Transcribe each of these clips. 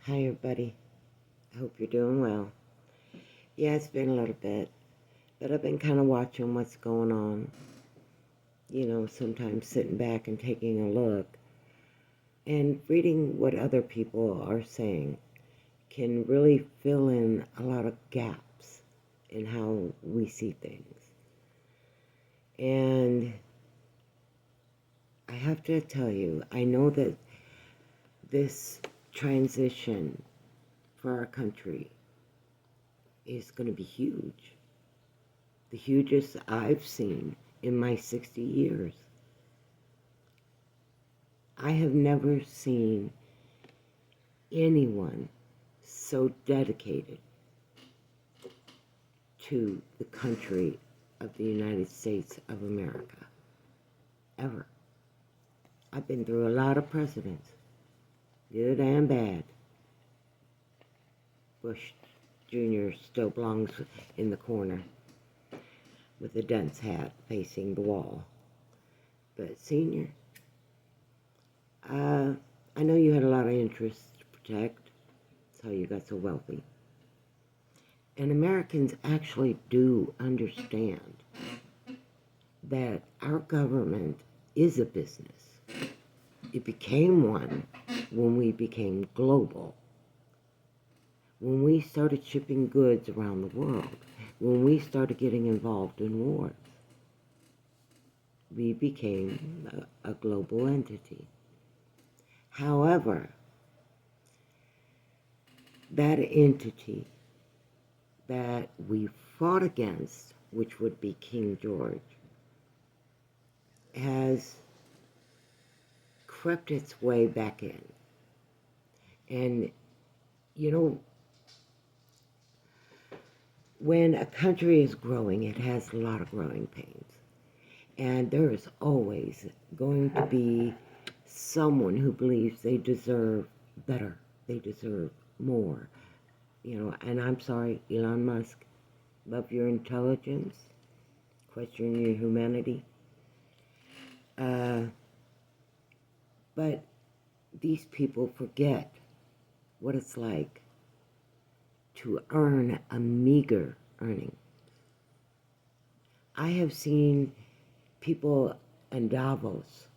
Hi, everybody. I hope you're doing well. Yeah, it's been a little bit, but I've been kind of watching what's going on. Sometimes sitting back and taking a look and reading what other people are saying can really fill in a lot of gaps in how we see things. And I have to tell you, I know that this transition for our country is going to be huge. The hugest I've seen in my 60 years. I have never seen anyone so dedicated to the country of the United States of America, ever. I've been through a lot of presidents, good and bad. Bush Jr. still belongs in the corner with a dunce hat facing the wall. But Senior, I know you had a lot of interests to protect. That's how you got so wealthy. And Americans actually do understand that our government is a business. It became one when we became global. When we started shipping goods around the world, when we started getting involved in wars, we became a global entity. However, that entity that we fought against, which would be King George, has crept its way back in. And, when a country is growing, it has a lot of growing pains. And there is always going to be someone who believes they deserve better, they deserve more. And I'm sorry, Elon Musk, love your intelligence, question your humanity. But these people forget what it's like to earn a meager earning. I have seen people in Davos.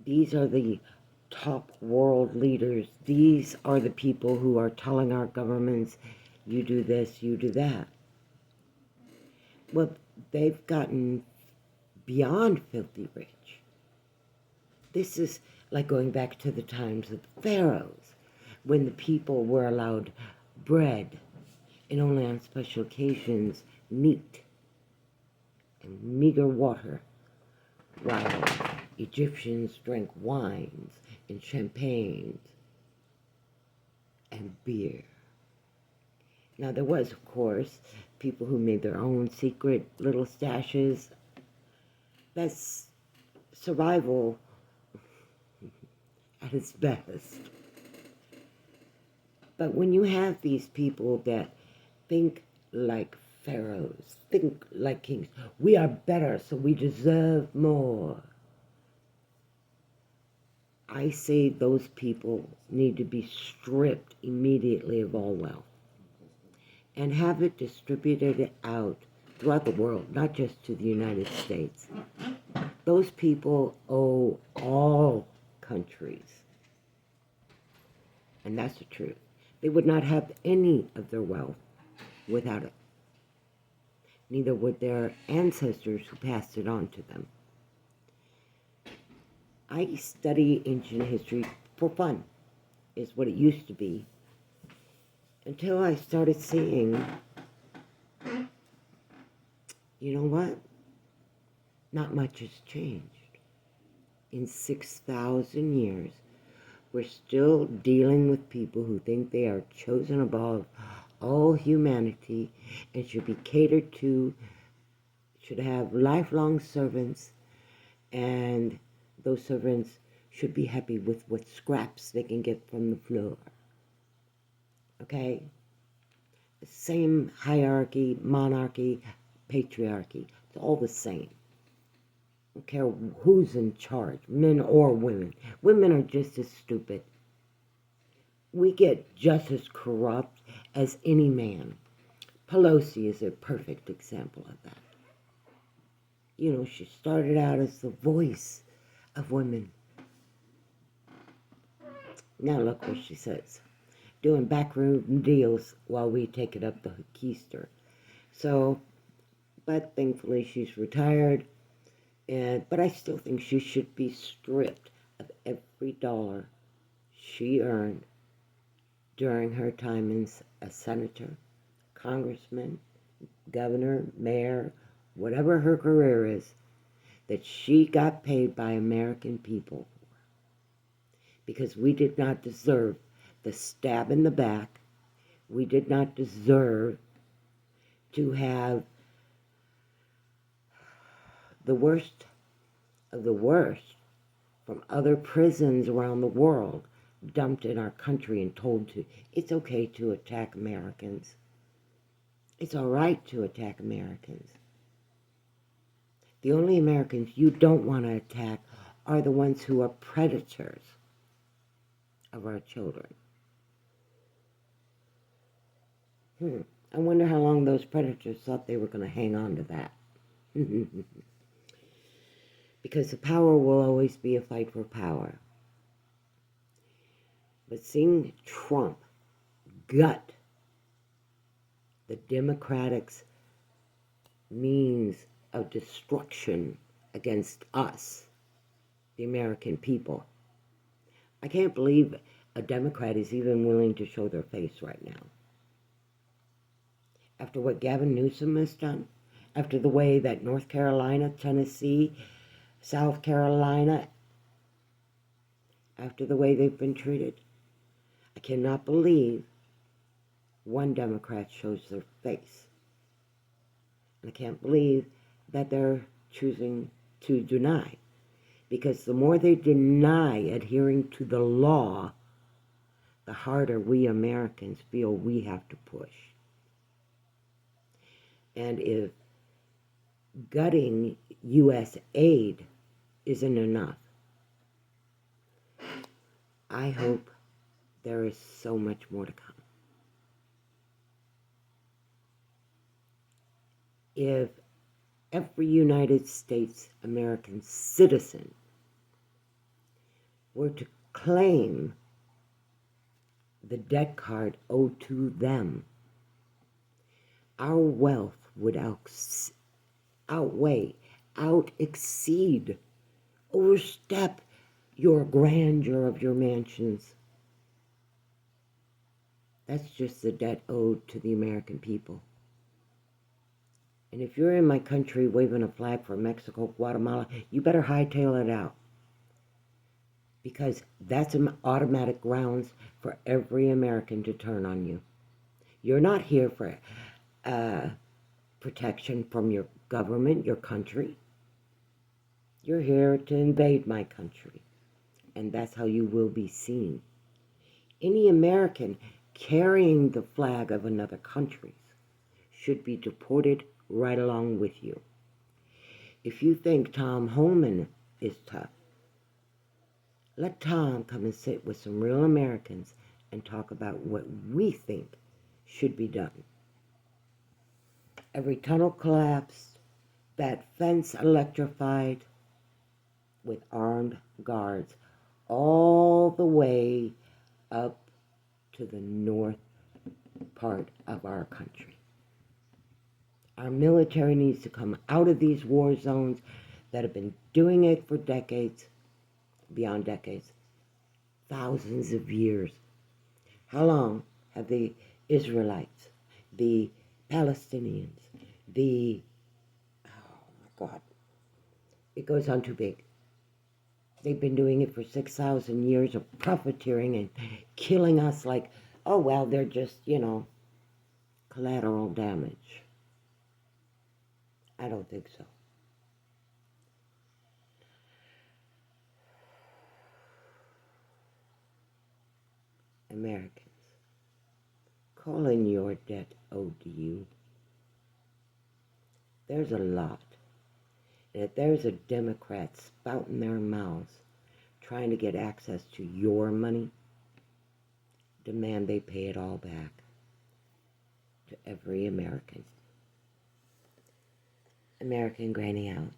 These are the top world leaders. These are the people who are telling our governments, you do this, you do that. Well, they've gotten beyond filthy rich. This is like going back to the times of the pharaohs, when the people were allowed bread and only on special occasions meat and meager water, while Egyptians drank wines and champagnes and beer. Now there was, of course, people who made their own secret little stashes. That's survival at its best. But when you have these people that think like pharaohs, think like kings, we are better, so we deserve more. I say those people need to be stripped immediately of all wealth and have it distributed out throughout the world, not just to the United States. Those people owe all countries, and that's the truth. They would not have any of their wealth without it. Neither would their ancestors who passed it on to them. I study ancient history for fun, is what it used to be, until I started seeing, you know what? Not much has changed. In 6,000 years, we're still dealing with people who think they are chosen above all humanity and should be catered to, should have lifelong servants, and those servants should be happy with what scraps they can get from the floor. Okay? The same hierarchy, monarchy, patriarchy. It's all the same. I don't care who's in charge, men or women. Women are just as stupid. we get just as corrupt as any man. Pelosi is a perfect example of that. You know, she started out as the voice of women. Now look what she says. Doing backroom deals while we take it up the keister. So, but thankfully she's retired. But I still think she should be stripped of every dollar she earned during her time as a senator, congressman, governor, mayor, whatever her career is, that she got paid by American people. Because we did not deserve the stab in the back. We did not deserve to have the worst of the worst from other prisons around the world dumped in our country and told to, it's okay to attack Americans. It's all right to attack Americans. The only Americans you don't want to attack are the ones who are predators of our children. I wonder how long those predators thought they were going to hang on to that. Because the power will always be a fight for power. But seeing Trump gut the Democrats' means of destruction against us, the American people, I can't believe a Democrat is even willing to show their face right now. After what Gavin Newsom has done, after the way that North Carolina, Tennessee, South Carolina, after the way they've been treated, I cannot believe one Democrat shows their face. And I can't believe that they're choosing to deny. Because the more they deny adhering to the law, the harder we Americans feel we have to push. And if gutting U.S. aid isn't enough, I hope there is so much more to come. If every United States American citizen were to claim the debt card owed to them, our wealth would outweigh, exceed, overstep your grandeur of your mansions. That's just the debt owed to the American people. And if you're in my country waving a flag for Mexico, Guatemala, you better hightail it out. Because that's an automatic grounds for every American to turn on you. You're not here for protection from your government, your country. You're here to invade my country. And that's how you will be seen. Any American carrying the flag of another country should be deported right along with you. If you think Tom Homan is tough, let Tom come and sit with some real Americans and talk about what we think should be done. Every tunnel collapsed, that fence electrified with armed guards all the way up to the north part of our country. Our military needs to come out of these war zones that have been doing it for decades, beyond decades, thousands of years. How long have the Israelites, the Palestinians, oh my God, it goes on too big. They've been doing it for 6,000 years of profiteering and killing us like, oh, well, they're just, collateral damage. I don't think so. Americans, call in your debt owed to you. There's a lot. And if there's a Democrat spouting their mouths trying to get access to your money, demand they pay it all back to every American. American Granny out.